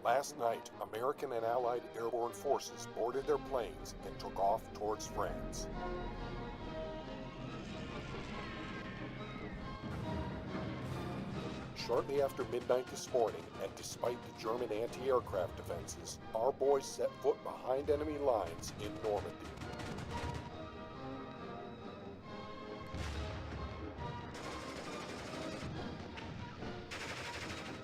Last night, American and Allied airborne forces boarded their planes and took off towards France. Shortly after midnight this morning, and despite the German anti-aircraft defenses, our boys set foot behind enemy lines in Normandy.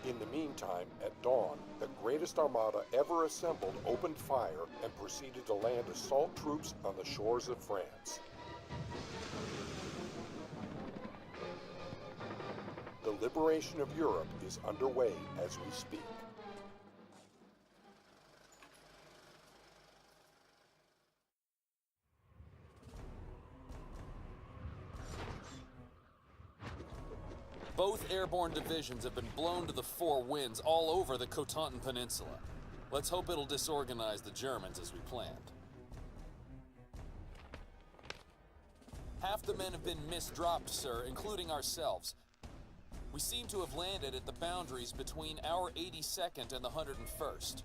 In the meantime, at dawn, the greatest armada ever assembled opened fire and proceeded to land assault troops on the shores of France. The liberation of Europe is underway as we speak. Both airborne divisions have been blown to the four winds all over the Cotentin Peninsula. Let's hope it'll disorganize the Germans as we planned. Half the men have been misdropped, sir, including ourselves. We seem to have landed at the boundaries between our 82nd and the 101st.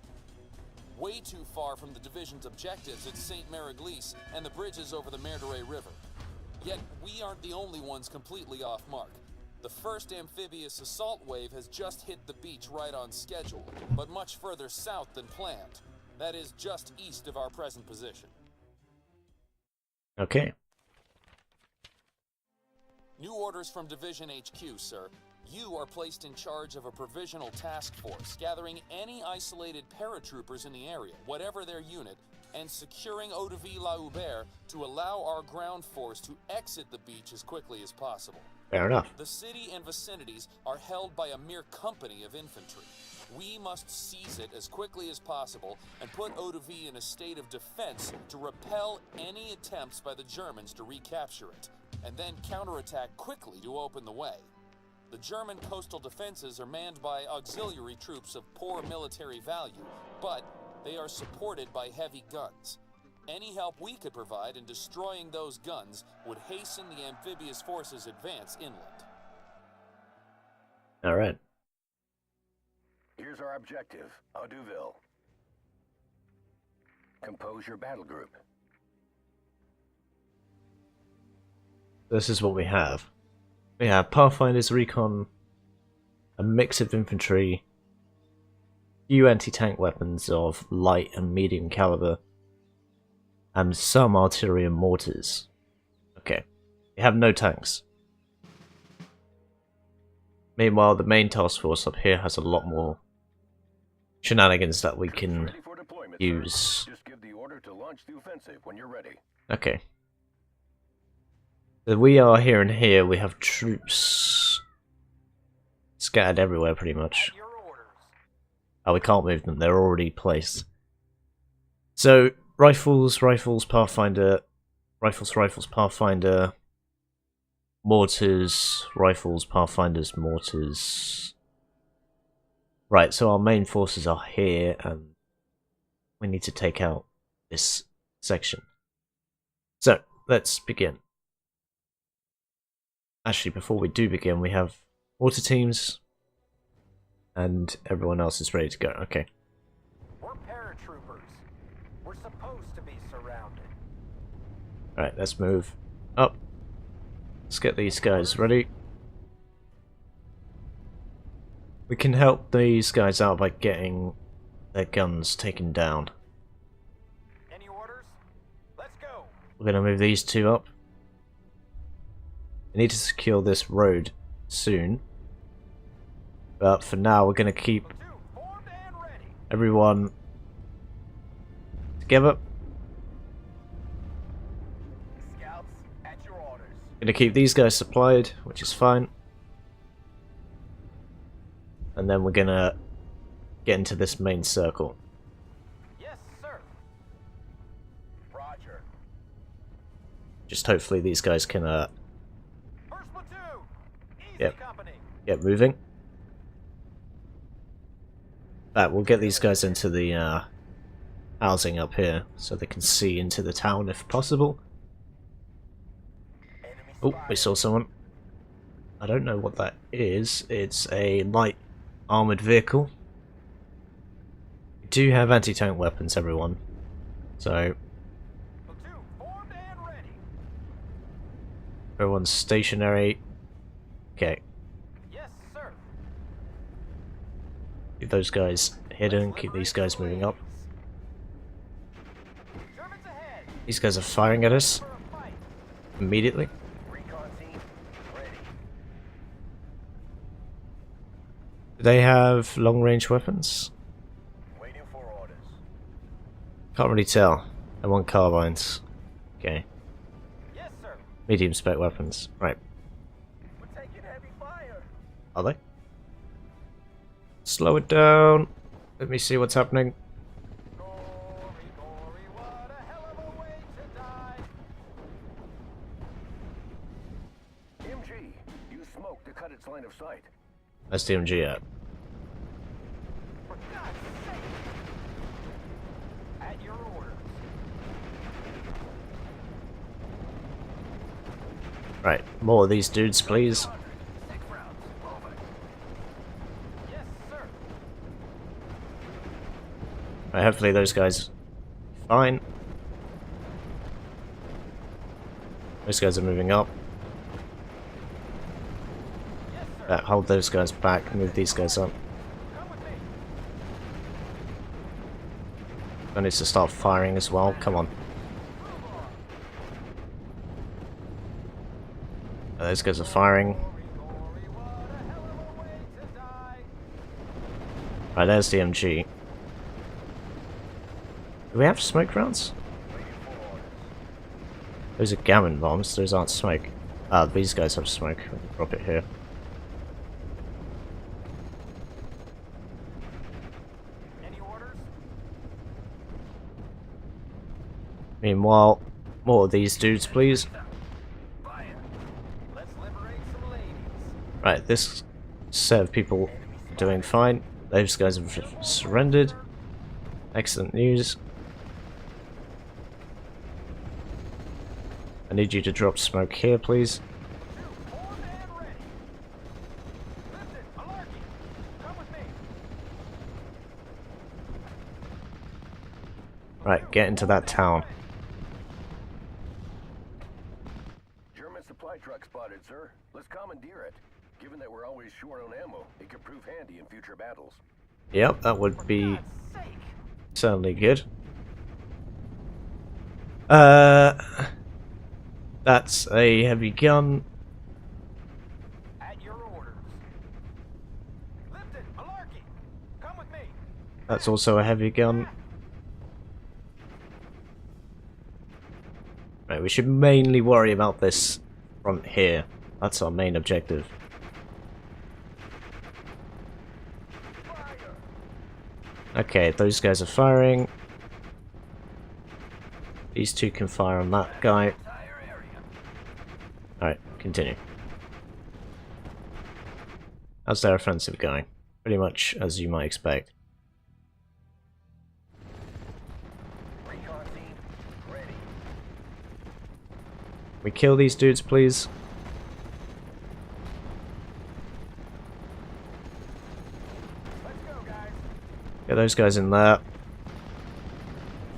Way too far from the division's objectives at St. Mary-Glise and the bridges over the Merderet River. Yet, we aren't the only ones completely off mark. The first amphibious assault wave has just hit the beach right on schedule, but much further south than planned. That is just east of our present position. Okay. New orders from Division HQ, sir. You are placed in charge of a provisional task force, gathering any isolated paratroopers in the area, whatever their unit, and securing Eau-de-Ville-la-Hubert to allow our ground force to exit the beach as quickly as possible. Fair enough. The city and vicinities are held by a mere company of infantry. We must seize it as quickly as possible and put Eau-de-Ville in a state of defense to repel any attempts by the Germans to recapture it, and then counterattack quickly to open the way. The German coastal defenses are manned by auxiliary troops of poor military value, but they are supported by heavy guns. Any help we could provide in destroying those guns would hasten the amphibious forces' advance inland. Alright. Here's our objective, Eau-de-Ville. Compose your battle group. This is what we have. We have Pathfinder's Recon, a mix of infantry, few anti-tank weapons of light and medium caliber, and some artillery and mortars. Okay, we have no tanks. Meanwhile, the main task force up here has a lot more shenanigans that we can use. Just give the order to launch the offensive when you're ready. Okay. So we are here and here. We have troops scattered everywhere pretty much. Oh, we can't move them. They're already placed. So, rifles, Pathfinder, rifles, Pathfinder, mortars, rifles, Pathfinders, mortars. Right, so our main forces are here, and we need to take out this section. So, let's begin. Actually, before we do begin, we have mortar teams, and everyone else is ready to go. Okay. We're paratroopers. We're supposed to be surrounded. Alright, let's move up. Let's get these guys ready. We can help these guys out by getting their guns taken down. Any orders? Let's go. We're going to move these two up. We need to secure this road soon. But for now, we're going to keep everyone together. Scouts, at your orders. Going to keep these guys supplied, which is fine. And then we're going to get into this main circle. Yes, sir. Roger. Just hopefully these guys can First platoon. Easy Yep. company. get moving. We'll get these guys into the housing up here so they can see into the town if possible. Oh, we saw someone. I don't know what that is. It's a light armoured vehicle. do have anti-tank weapons, everyone. So Platoon formed and ready. everyone's stationary. Okay, Yes, sir. keep those guys hidden, keep these guys moving up. Germans ahead. These guys are firing at us For a fight. immediately. Recon team, ready. Do they have long-range weapons? Waiting for orders. Can't really tell. They want carbines. Okay. Yes, sir. Medium spec weapons. Right. We're taking heavy fire. Are they? Slow it down. Let me see what's happening. Gory, gory, what a hell of a way to die. MG, use smoke to cut its line of sight. That's the MG at. For God's sake. At your orders. Right. More of these dudes, please. 6 rounds. Over. Yes, sir. Right, hopefully those guys fine. Those guys are moving up. Yes, sir. Hold those guys back, move these guys up. Come with me. I need to start firing as well, come on. Move on. Those guys are firing. Gory, gory, what a hell of a way to die. Right, there's the MG. Do we have smoke rounds? Those are gammon bombs, those aren't smoke. Ah, these guys have smoke. We can drop it here. Any orders? Meanwhile, more of these dudes, please. Fire. Let's liberate some ladies. Right, this set of people are doing fine. Those guys have surrendered. Excellent news. I need you to drop smoke here, please. Formed and ready. Listen, Malarkey. Come with me. Right, get into that town. German supply truck spotted, sir. Let's commandeer it. Given that we're always short on ammo, it could prove handy in future battles. Yep, that would be God's sake. certainly good. That's a heavy gun. At your orders. Lipton, Malarkey. Come with me. That's also a heavy gun. Right, we should mainly worry about this front here. That's our main objective. Okay, those guys are firing. These two can fire on that guy. Alright, continue. How's their offensive going? Pretty much as you might expect. Recon team, ready. We kill these dudes, please. Let's go, guys. Get those guys in there.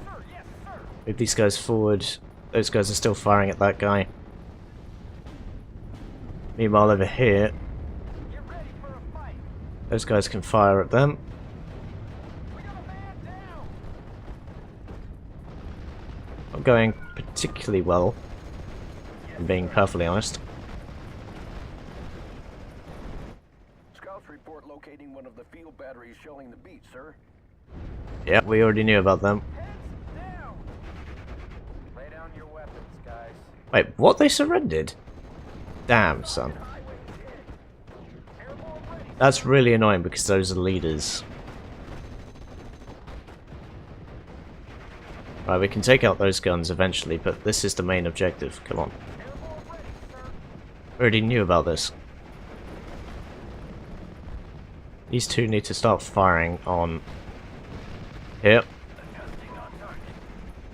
Sir, yes, sir. Move these guys forward. Those guys are still firing at that guy. Meanwhile, over here, Get ready for a fight. those guys can fire at them. We got a man down. Not going particularly well, if I'm being perfectly honest. Scouts report locating one of the field batteries shelling the beach, sir. Yeah, we already knew about them. Heads down. Lay down your weapons, guys. Wait, what? They surrendered? Damn, son. Airborne ready. That's really annoying because those are leaders. Right, we can take out those guns eventually, but this is the main objective. Come on. Airborne ready, sir. We already knew about this. These two need to start firing on... Here.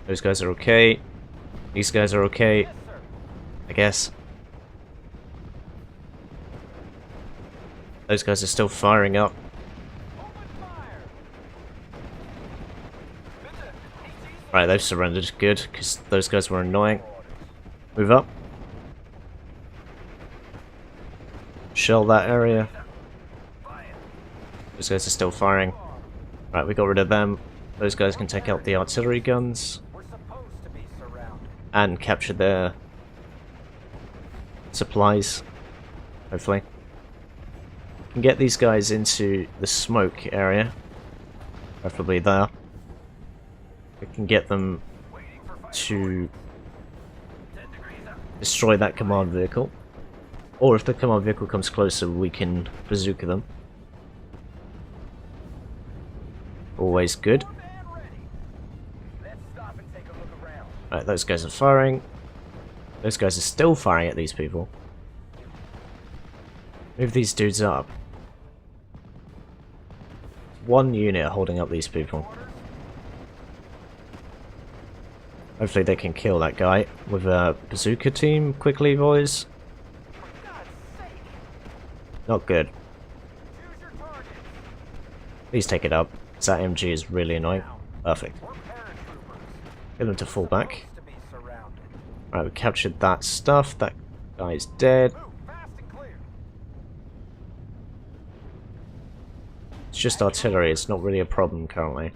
Those guys are okay. These guys are okay, Yes, sir. I guess. Those guys are still firing up. Open fire. Right, they've surrendered. Good, because those guys were annoying. Move up. Shell that area. Those guys are still firing. Right, we got rid of them. Those guys can take out the artillery guns. We're supposed to be surrounded. And capture their supplies. Hopefully. We can get these guys into the smoke area. Preferably there. We can get them to destroy that command vehicle. Or if the command vehicle comes closer, we can bazooka them. Always good. Right, those guys are firing. Those guys are still firing at these people. Move these dudes up. One unit holding up these people. Hopefully they can kill that guy with a bazooka team quickly, boys. Not good. Please take it up. That MG is really annoying. Perfect. Get them to fall back. Right, we captured that stuff. That guy's dead. It's just artillery. It's not really a problem currently.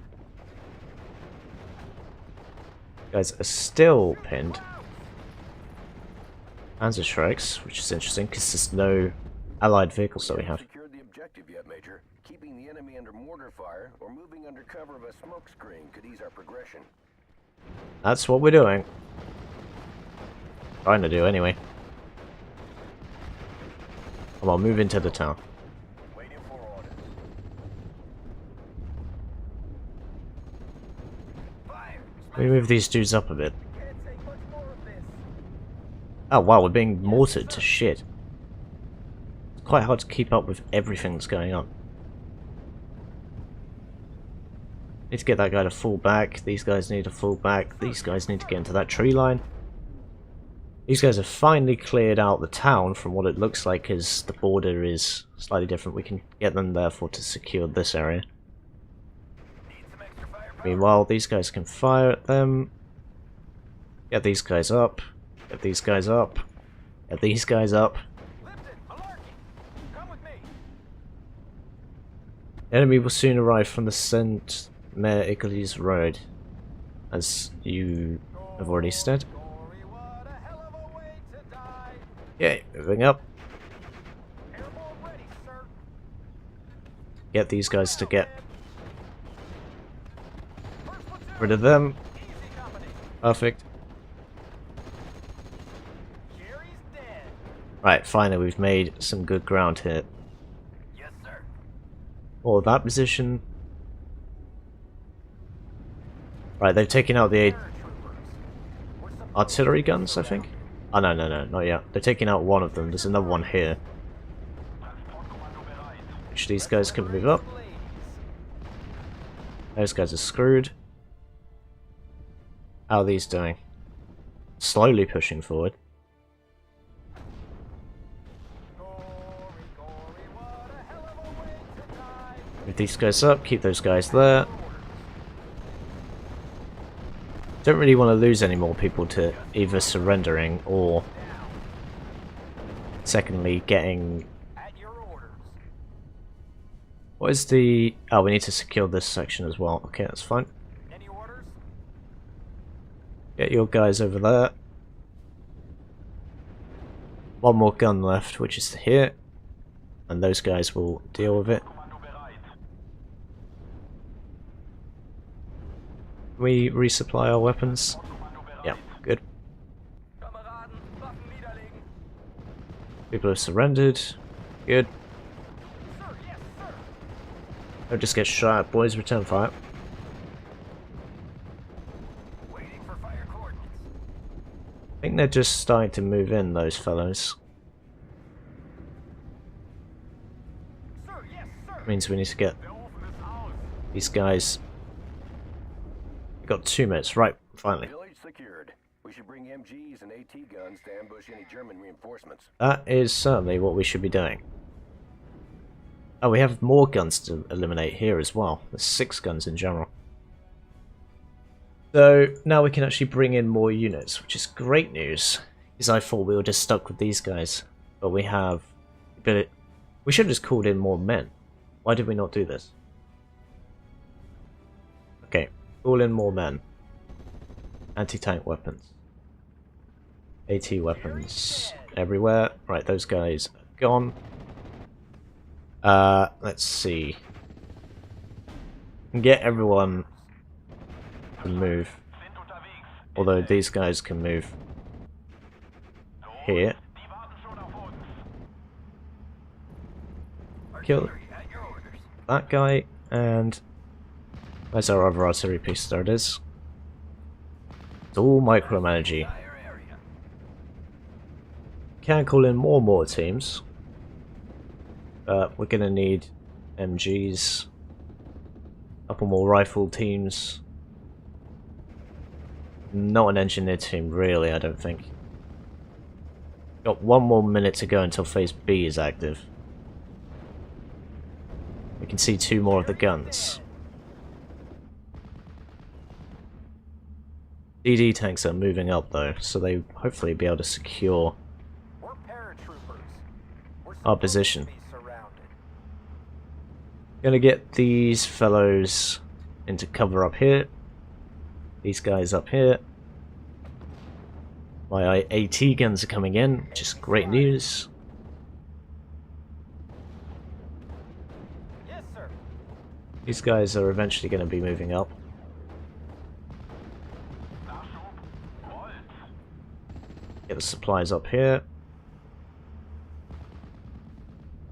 Guys are still pinned. Panzer strikes, which is interesting because there's no allied vehicles that we have. Secured the objective yet, Major. Keeping the enemy under mortar fire or moving under cover of a smoke screen could ease our progression. That's what we're doing. Trying to do anyway. Come on, move into the town. Waiting for orders. Fire! We move these dudes up a bit. Can't take much more of this. Oh wow, we're being mortared to shit. It's quite hard to keep up with everything that's going on. Need to get that guy to fall back. These guys need to fall back. These guys need to get into that tree line. These guys have finally cleared out the town from what it looks like as the border is slightly different. We can get them therefore to secure this area. Meanwhile, these guys can fire at them. Get these guys up. Get these guys up. Get these guys up. Enemy will soon arrive from the St. Mare Eccles Road, as you have already said. Okay, moving up. Get these guys to get rid of them. Perfect. Right, finally we've made some good ground here. Yes, sir. Or that position. Right, they've taken out the artillery guns, I think. Oh no, not yet. They're taking out one of them. There's another one here. Which these guys can move up. Those guys are screwed. How are these doing? Slowly pushing forward. Move these guys up, keep those guys there. Don't really want to lose any more people to either surrendering or secondly getting... What is the... Oh, we need to secure this section as well. Okay, that's fine. Get your guys over there. One more gun left, which is here. And those guys will deal with it. Can we resupply our weapons? Yeah, good. People have surrendered. Good. Don't just get shot at, boys. Return fire. I think they're just starting to move in, those fellows. Means we need to get these guys. We've got 2 minutes, right? Finally. Village secured. We should bring MGs and AT guns to ambush any German reinforcements. That is certainly what we should be doing. Oh, we have more guns to eliminate here as well. There's 6 guns in general. So now we can actually bring in more units, which is great news. Because I thought we were just stuck with these guys. But we have... we should have just called in more men. Why did we not do this? Okay, call in more men. Anti-tank weapons. AT weapons everywhere. Right, those guys are gone. Let's see. Get everyone to move. Although these guys can move here. Kill that guy, and where's our other artillery piece? There it is. It's all micromanaging. Can call in more teams. We're gonna need MGs. Couple more rifle teams. Not an engineer team, really, I don't think. Got 1 more minute to go until phase B is active. We can see 2 more of the guns. DD tanks are moving up though, so they hopefully be able to secure We're paratroopers. We're our supposed position. to be surrounded. Gonna get these fellows into cover up here. These guys up here. My AT guns are coming in, which is great news. Yes, sir. These guys are eventually going to be moving up. Get the supplies up here.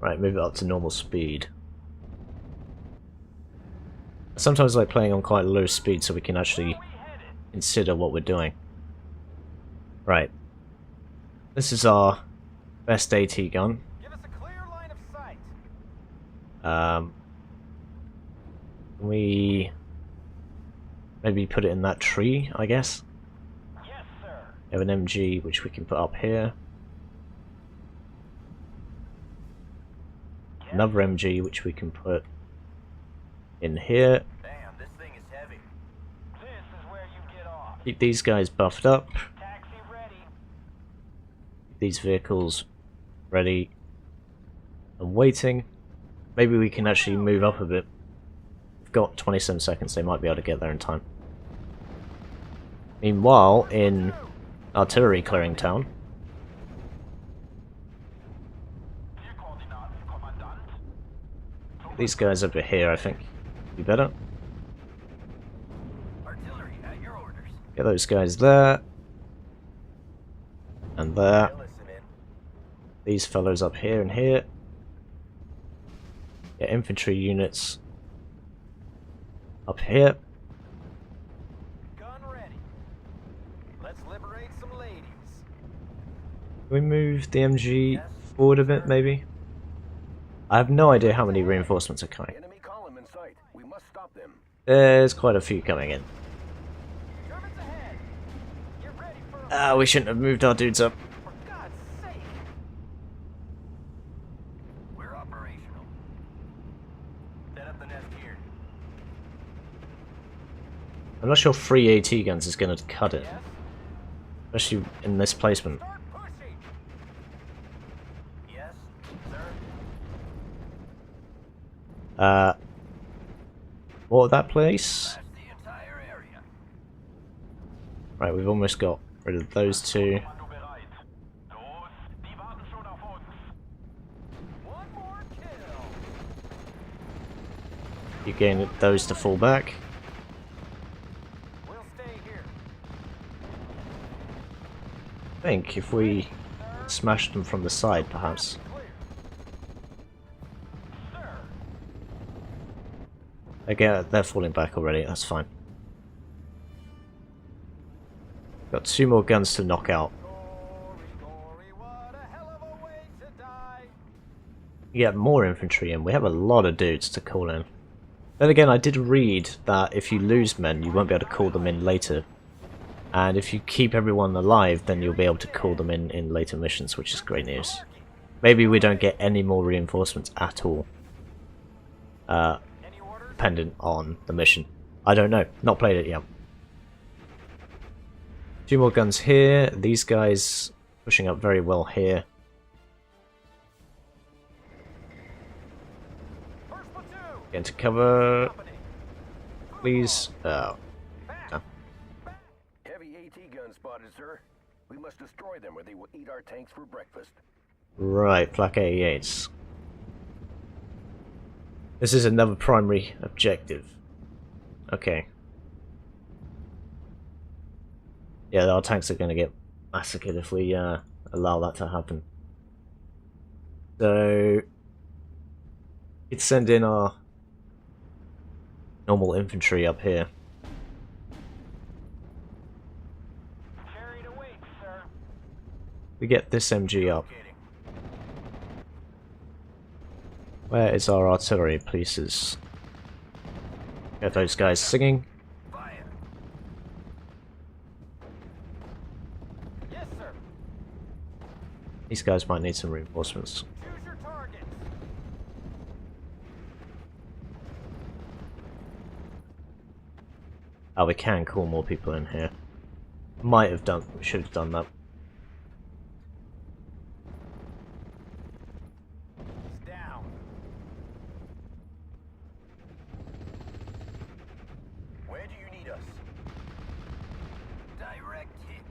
Right, move it up to normal speed. Sometimes I like playing on quite low speed so we can actually consider what we're doing. Right. This is our best AT gun. Give us a clear line of sight. We maybe put it in that tree, I guess. Yes, sir. We have an MG which we can put up here. Another MG which we can put in here. Damn, this thing is heavy. This is where you get off. Keep these guys buffed up. Taxi ready. Keep these vehicles ready and waiting. Maybe we can actually move up a bit. We've got 27 seconds, they might be able to get there in time. Meanwhile, in artillery clearing town, these guys over here, I think, be better. Artillery at your orders. Get those guys there. And there. Listen in. These fellows up here and here. Get infantry units up here. Gun ready. Let's liberate some ladies. Can we move the MG forward a bit, maybe? I have no idea how many reinforcements are coming. Enemy column in sight. We must stop them. There's quite a few coming in. Germans ahead. Get ready for We shouldn't have moved our dudes up. For God's sake. We're operational. Set up the nest here. I'm not sure 3 AT guns is going to cut it, Yes. especially in this placement. Start pushing. Yes, sir. What that place? That's the entire area. Right, we've almost got rid of those 2. One more kill. You gain those to fall back. We'll stay here. I think if we smash them from the side, perhaps. Clear. Sir. Again, they're falling back already, that's fine. Got 2 more guns to knock out. Glory, glory, what a hell of a way to die. You get more infantry in, we have a lot of dudes to call in. Then again, I did read that if you lose men, you won't be able to call them in later. And if you keep everyone alive, then you'll be able to call them in later missions, which is great news. Maybe we don't get any more reinforcements at all. Any orders? Dependent on the mission. I don't know, not played it yet. 2 more guns here. These guys pushing up very well here. First platoon. Get into cover, Company. please. Oh. Back. Heavy AT guns spotted, sir. We must destroy them or they will eat our tanks for breakfast. Right, flak 88s. This is another primary objective. Okay. Yeah, our tanks are going to get massacred if we allow that to happen. So, let's send in our normal infantry up here. Chariot awaits, sir. We get this MG up. Where is our artillery pieces? Get those guys singing. Fire! Yes, sir. These guys might need some reinforcements. Choose your targets. Oh, we can call more people in here. Might have done, we should have done that. He's down. Where do you need us? Direct hit.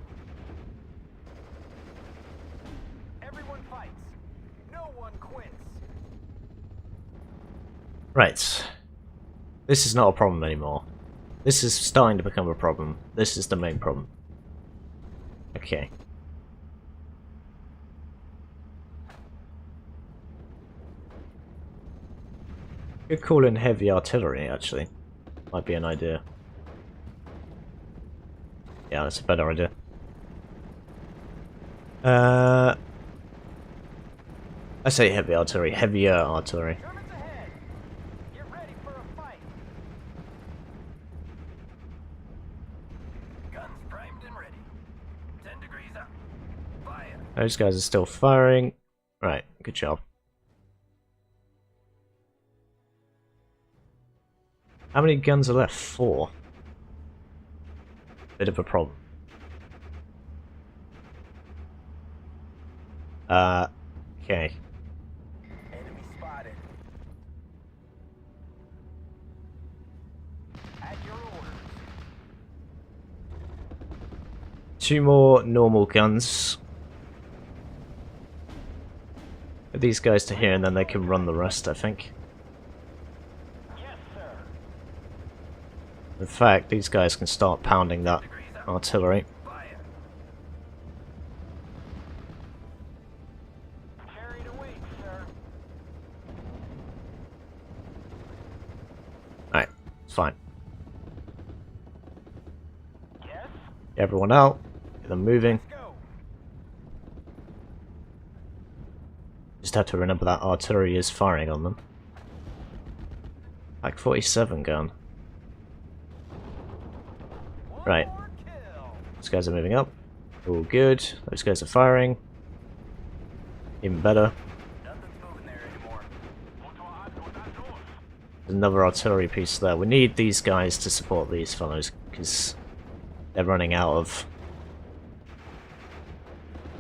Everyone fights. No one quits. Right. This is not a problem anymore. This is starting to become a problem. This is the main problem. Okay. Could call in heavy artillery, actually. Might be an idea. Yeah, that's a better idea. I say heavy artillery, heavier artillery. Germans ahead. Get ready for a fight. Guns primed and ready. 10 degrees up. Fire! Those guys are still firing. Right, good job. How many guns are left? 4. Bit of a problem. Okay. Enemy spotted. At your orders. 2 more normal guns. Get these guys to here and then they can run the rest, I think. Yes, sir. In fact, these guys can start pounding that artillery. Fire! Chariot awaits, sir. Alright, it's fine. Yes. Get everyone out. Get them moving. Let's go. Just have to remember that artillery is firing on them. Like 47 gun. One Right. more kill. Those guys are moving up. All good. Those guys are firing. Even better. Nothing's moving there anymore. There's another artillery piece there. We need these guys to support these fellows because they're running out of...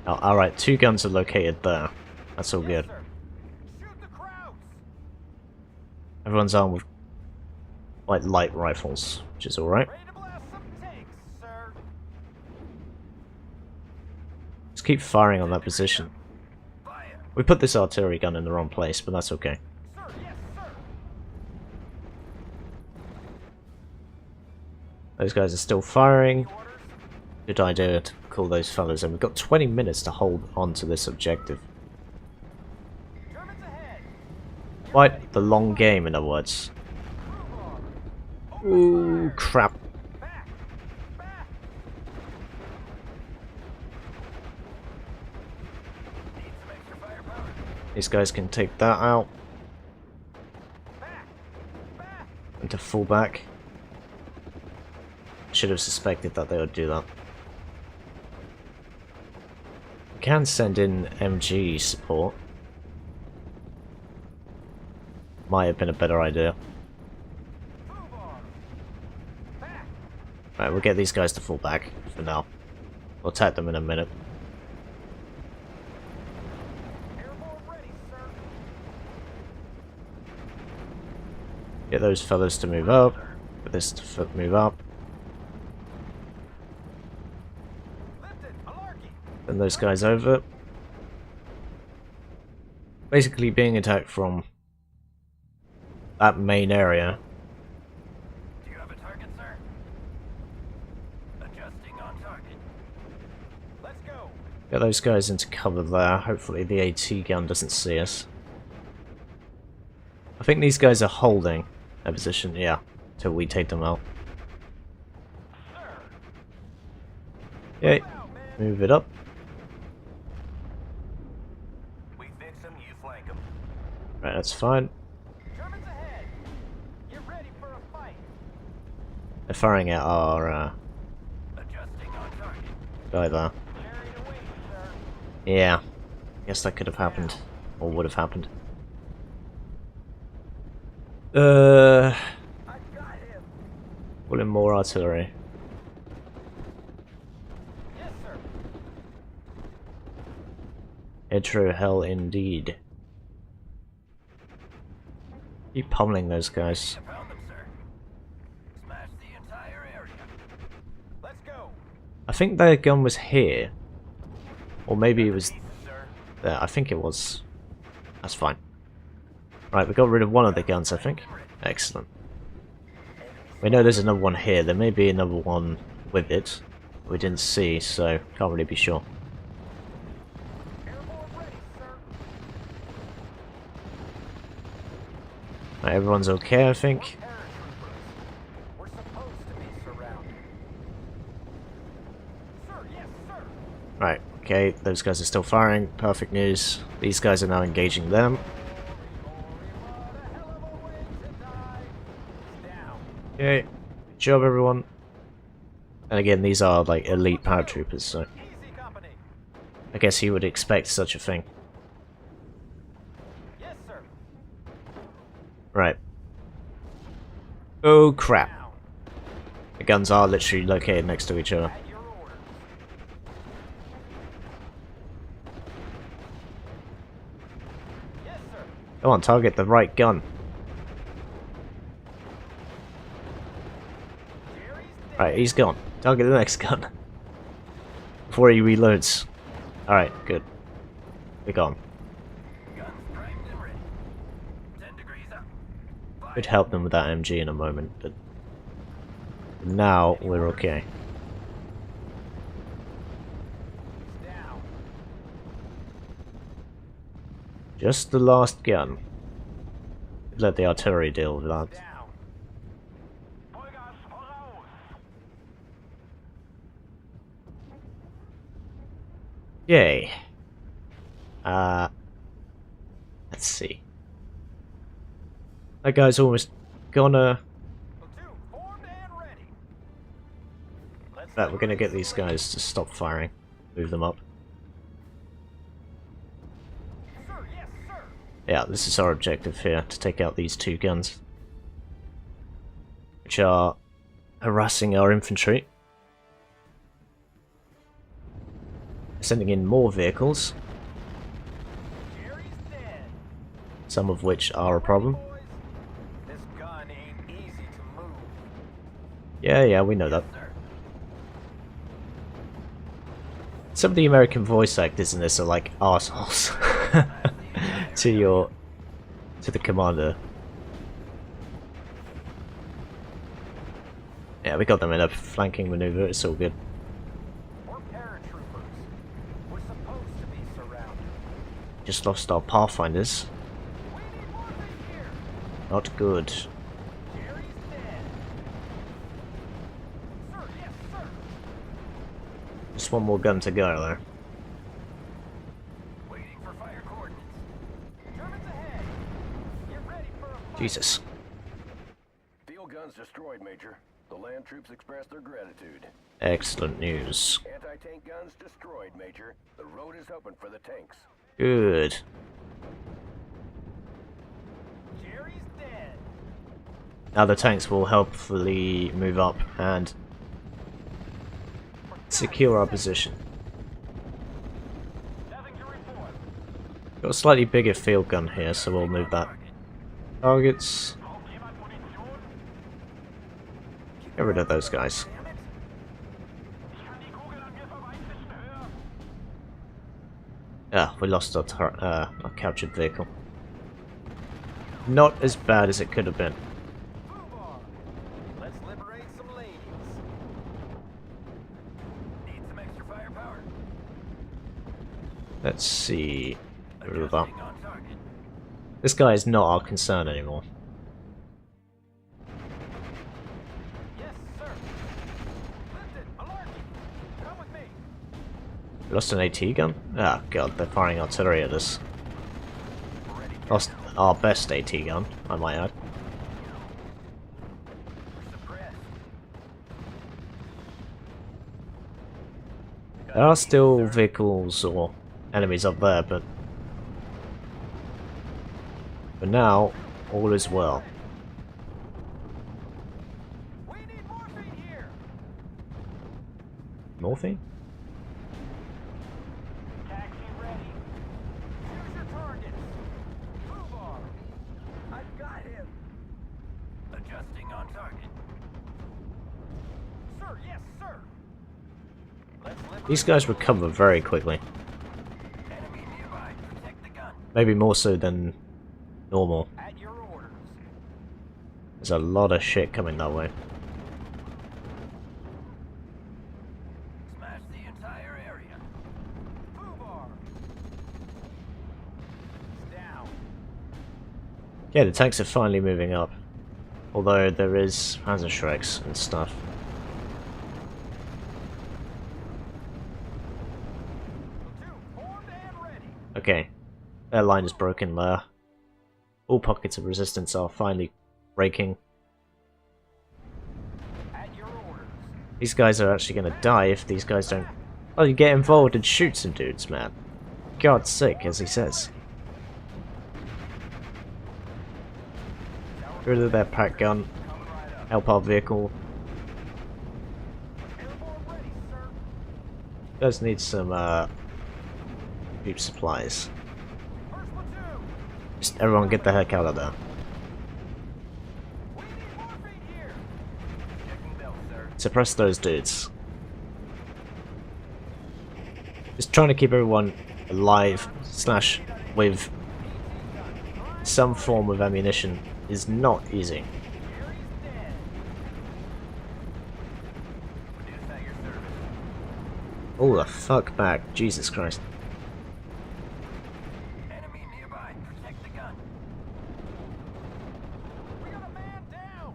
Oh, alright, 2 guns are located there. That's all good. Yes, sir. Shoot the crowds. Everyone's armed with like light rifles, which is alright. Ready to blast some tanks, sir. Just keep firing on that position. Fire! We put this artillery gun in the wrong place, but that's okay. Sir, yes, sir. Those guys are still firing. Orders. Good idea to call those fellas in. We've got 20 minutes to hold on to this objective. Germans ahead. Quite the long game, in other words. Move on. Ooh, crap. Back. Back. Need some extra firepower? These guys can take that out Back. Back. and to fall back. Should have suspected that they would do that. We can send in MG support. Might have been a better idea. Move on. Back. Right, we'll get these guys to fall back for now. We'll attack them in a minute. Airborne ready, sir. Get those fellas to move up. Get this to move up. Lifted, alarky. Send those guys over. Basically being attacked from that main area. Do you have a target, sir? Adjusting on target. Let's go. Get those guys into cover there. Hopefully the AT gun doesn't see us. I think these guys are holding their position, yeah, till we take them out. Sir. Okay, Out, man. move it up. We fix them, you flank them. Right, that's fine. Germans ahead. Get ready for a fight. They're firing at our Adjusting on target. guy there. Carried away, sir. Yeah, guess that could have happened, or would have happened. I got him. Pull in more artillery. Yes, sir. Hedgerow hell indeed. Keep pummeling those guys. You found them, sir. Smash the entire area. Let's go. I think their gun was here. Or maybe it was Pieces, sir. there. I think it was. That's fine. Right, we got rid of one of the guns, I think. Excellent. We know there's another one here. There may be another one with it. We didn't see, so can't really be sure. Airborne ready, sir. Right, everyone's okay, I think. Paratroopers. We're supposed to be surrounded. Sir, yes, sir. Right, okay, those guys are still firing. Perfect news. These guys are now engaging them. Okay, good job everyone. And again, these are like elite paratroopers, so Easy company. I guess you would expect such a thing. Yes, sir. Right. Oh crap. Down. The guns are literally located next to each other. At your orders. Yes, sir. Come on, target the right gun. Jerry's dead. Right, he's gone. Target the next gun. Before he reloads. Alright, good. We're gone. Guns primed and ready. 10 degrees up. Could help them with that MG in a moment, but now we're okay. He's down. Just the last gun. Let the artillery deal with that. Down. Vollgas voraus. Yay. Let's see. That guy's almost gonna... Platoon formed and ready. Let's Right, we're gonna get these guys to stop firing. Move them up. Sir, yes, sir. Yeah, this is our objective here, to take out these two guns. Which are harassing our infantry. Sending in more vehicles, Jerry's dead. some of which are a problem. Boys, this gun ain't easy to move. Yeah, we know that. Sir. Some of the American voice actors in this are like arseholes to the commander. Yeah, we got them in a flanking maneuver, it's all good. We're paratroopers. We're supposed to be surrounded. Just lost our pathfinders. We need more men here. Not good. Jerry's dead. Sir, yes, sir. Just one more gun to go there. Waiting for fire coordinates. Germans ahead. Get ready for a fight. Jesus. Field guns destroyed, Major. The land troops express their gratitude. Excellent news. Anti-tank guns destroyed, Major. The road is open for the tanks. Good. Jerry's dead. Now the tanks will helpfully move up and secure our position. Nothing to report. Got a slightly bigger field gun here, so we'll move that. Targets. Braucht jemand Munition? Get rid of those guys. Damn it. Ich kann die Kugel an mir vorbeizischen hören. Ah, we lost our captured vehicle. Not as bad as it could have been. Foobar. Let's liberate some ladies. Need some extra firepower? Let's see. Get rid of that. Adjusting on target. This guy is not our concern anymore. Yes, sir. Lifted. Alarky. Come with me. Lost an AT gun? Ah, god, they're firing artillery at us. Lost our best AT gun, I might add. Suppressed. There are still vehicles or enemies up there, but for now, all is well. We need morphine here. Morphine? Taxi ready. Choose your targets. Foobar. I've got him. Adjusting on target. Sir, yes, sir. Let's liberate. These guys recover very quickly. Enemy nearby. Protect the gun. Maybe more so than normal. At your orders. There's a lot of shit coming that way. Smash the entire area. Foobar. He's down. Yeah, the tanks are finally moving up. Although there is Panzerschrecks and stuff. Platoon formed and ready. Okay, their line is broken there. All pockets of resistance are finally breaking. At your orders. These guys are actually gonna die if these guys don't... Oh, you get involved and shoot some dudes, man. God's sake, as he says. Get rid of their pack gun. Coming right up. Help our vehicle. Airborne ready, sir. Does need some, cheap supplies. First platoon. Just everyone get the heck out of there. We need morphine here. Checking belt, sir. Suppress those dudes. Just trying to keep everyone alive, slash with some form of ammunition is not easy. Gary's dead. Reduce at your service. Oh, the fuck back. Jesus Christ. Enemy nearby. Protect the gun. We got a man down.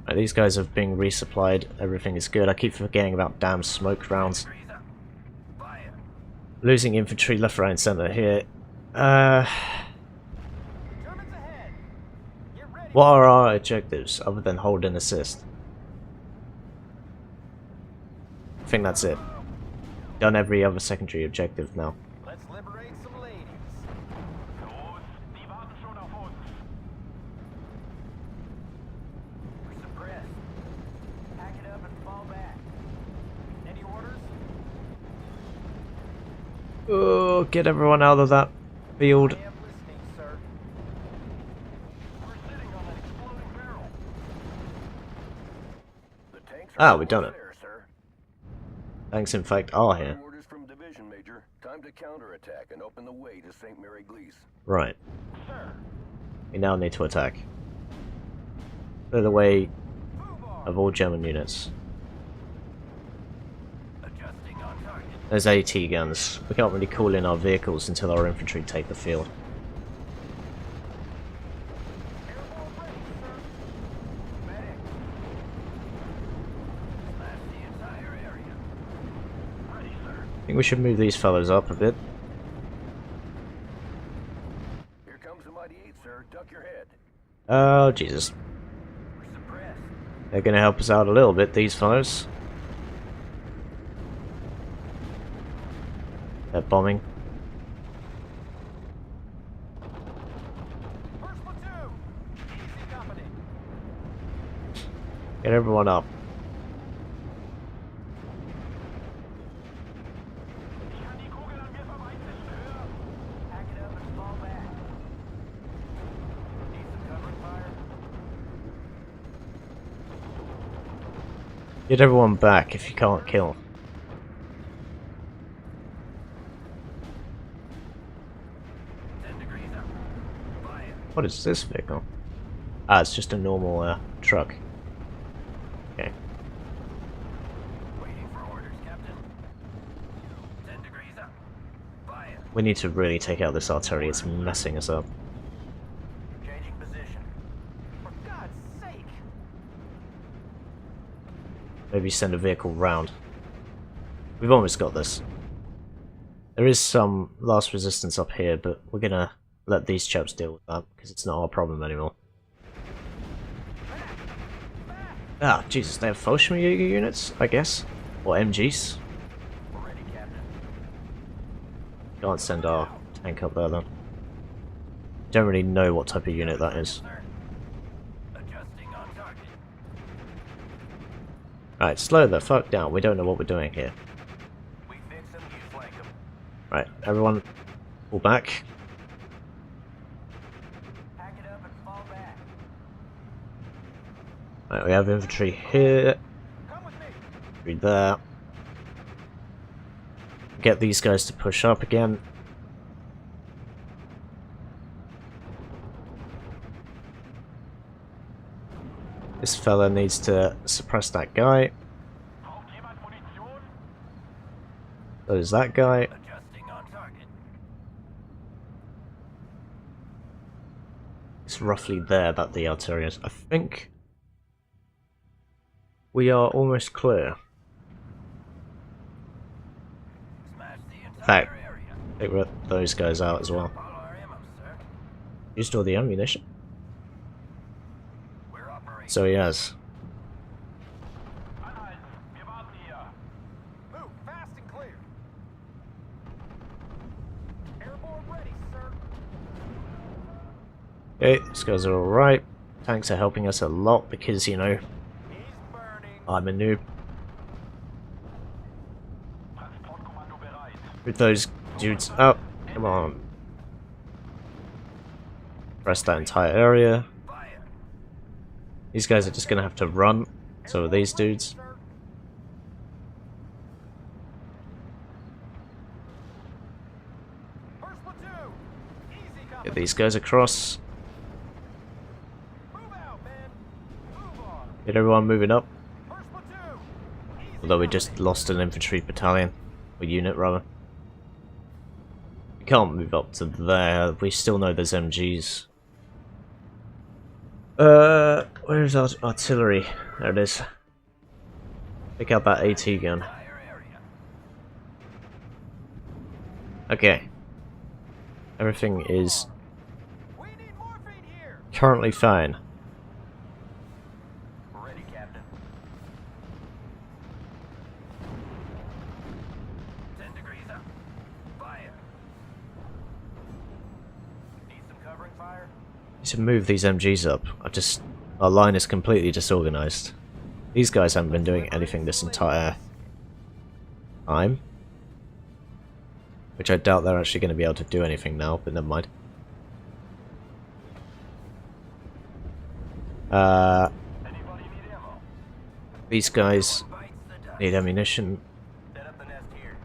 Right, these guys have been resupplied. Everything is good. I keep forgetting about damn smoke rounds. Freeze up. Fire. Losing infantry left, right, and center here. Germans ahead. Get ready. What are our objectives other than hold and assist? I think that's it. Done every other secondary objective now. Let's liberate some ladies. Los, die warten schon auf uns. We're suppressed. Pack it up and fall back. Any orders? Oh, get everyone out of that field. I am listening, sir. We're sitting on an exploding barrel. The tanks Ah, are we've done almost it. there, sir. Tanks, in fact, are here. Orders from Division, Major. Time to counterattack and open the way to St. Mary Glees. Right. Sir. We now need to attack. Clear the way Foobar. of all German units. Adjusting on target. There's AT guns. We can't really call in our vehicles until our infantry take the field. Airborne ready, sir. Medic. Smash the entire area. Ready, sir. I think we should move these fellows up a bit. Here comes the Mighty 8, sir. Duck your head. Oh, Jesus. We're suppressed. They're gonna help us out a little bit, these fellows. They're bombing. First platoon. Easy company. Get everyone up. Get everyone back if you can't kill. 10 degrees up. Fire. What is this vehicle? Ah, it's just a normal truck. Okay. Waiting for orders, Captain. 10 degrees up. Fire. We need to really take out this artillery, it's messing us up. Changing position. For God's sake! Maybe send a vehicle round. We've almost got this. There is some last resistance up here, but we're gonna let these chaps deal with that, because it's not our problem anymore. Ah, Jesus, they have Fallschirmjäger units, I guess? Or MGs? We're ready, Captain. Can't send our tank up there then. Don't really know what type of unit that is. Sir. Adjusting on target. Right, slow the fuck down, we don't know what we're doing here. We fix them, you flank them. Right, everyone, pull back. Pack it up and fall back. Right, we have infantry here, Come with me! infantry there. Get these guys to push up again. This fella needs to suppress that guy. Braucht jemand Munition? So does that guy. Adjusting on target. It's roughly there that the artillery is. I think we are almost clear. Smash the Fact. entire area. Take those guys out as well. All our ammo, sir. Used all the ammunition. We're operating. So he has. Anhalten! Wir warten hier! Move fast and clear! Airborne ready, sir! Okay, these guys are alright. Tanks are helping us a lot because, you know, He's burning! I'm a noob. Transportkommando bereit! With those dudes up. Come on. Press that entire area. Fire. These guys are just gonna have to run. So are these dudes. Sir. First platoon! Easy Get company! these guys across. Move out, men! Move on! Get everyone moving up. First platoon! Easy Although we company. just lost an infantry battalion. Or unit, rather. We can't move up to there. We still know there's MGs. Where's our artillery? There it is. Pick out that AT gun. Entire area. Okay. Everything is We need morphine here! currently fine. We're ready, Captain. 10 degrees up. Fire. Need some covering fire? Need to move these MGs up. Our line is completely disorganized. These guys haven't been doing anything this entire time. Which I doubt they're actually going to be able to do anything now, but never mind. Anybody need ammo? These guys Bites the dust. need ammunition. Set up the nest here.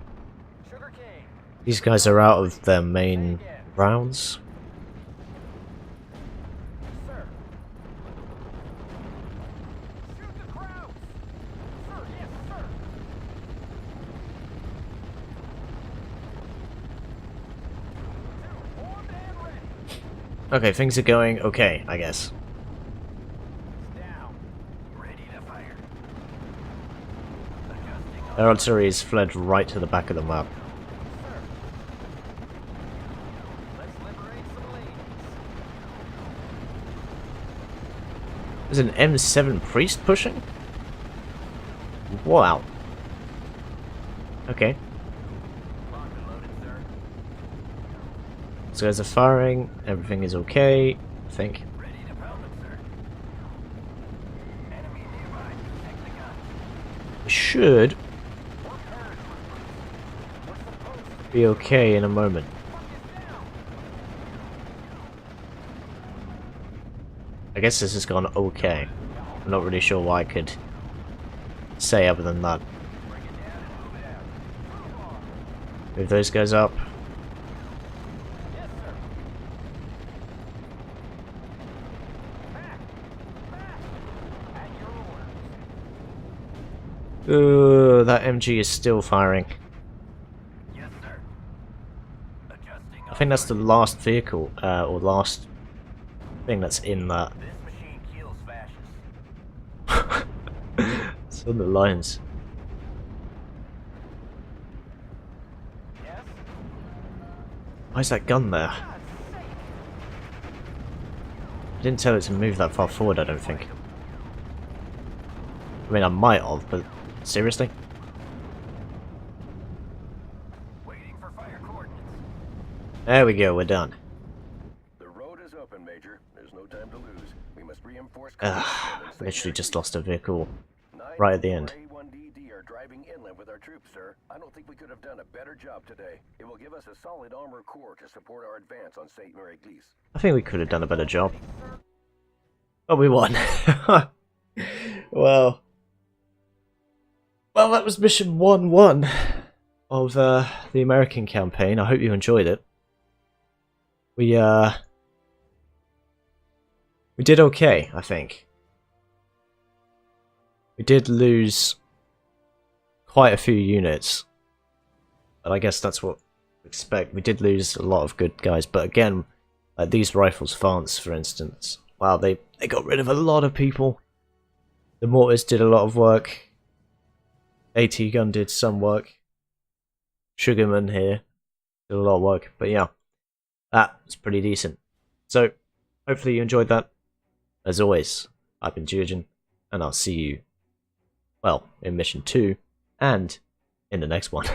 Sugar cane! These guys are out of their main rounds. Sir! Shoot the crowds! Sir, yes, sir! Two, formed and ready! Okay, things are going okay, I guess. Down! Ready to fire. Adjusting on Their artillery has fled right to the back of the map. Sir! Let's liberate some ladies! There's an M7 priest pushing? Wow. Okay. locked and loaded, sir. These guys are firing. Everything is okay, I think. Ready to pound them, sir. Enemy nearby. Check the gun. We should be okay in a moment. I guess this has gone okay. I'm not really sure why I could say other than that. Bring it down and move it out. Move on. Move those guys up. Yes, sir. Back. Back. At your orders. Ooh, that MG is still firing. Yes, sir. Adjusting. I think that's the last vehicle, or last thing that's in that. This machine kills fascists. It's on the lines. Yes. Why's that gun there? God's sake. I didn't tell it to move that far forward, I don't think. I mean, I might have, but seriously? Waiting for fire coordinates. There we go, we're done. The road is open, Major. There's no time to lose. We must reinforce. Literally just lost a vehicle 9 right at the end. A1DD are driving inland with our troops, sir. I don't think we could have done a better job today. It will give us a solid armor core to support our advance on St. Mary Glees. I think we could have done a better job. But we won. Well, that was mission 1-1 of the American campaign. I hope you enjoyed it. We did okay, I think. We did lose quite a few units, but I guess that's what we expect. We did lose a lot of good guys, but again, like these rifles, France, for instance, wow, they got rid of a lot of people. The mortars did a lot of work. AT gun did some work. Sugarman here did a lot of work, but yeah, that was pretty decent. So, hopefully you enjoyed that. As always, I've been Geogen, and I'll see you, well, in mission 2, and in the next one.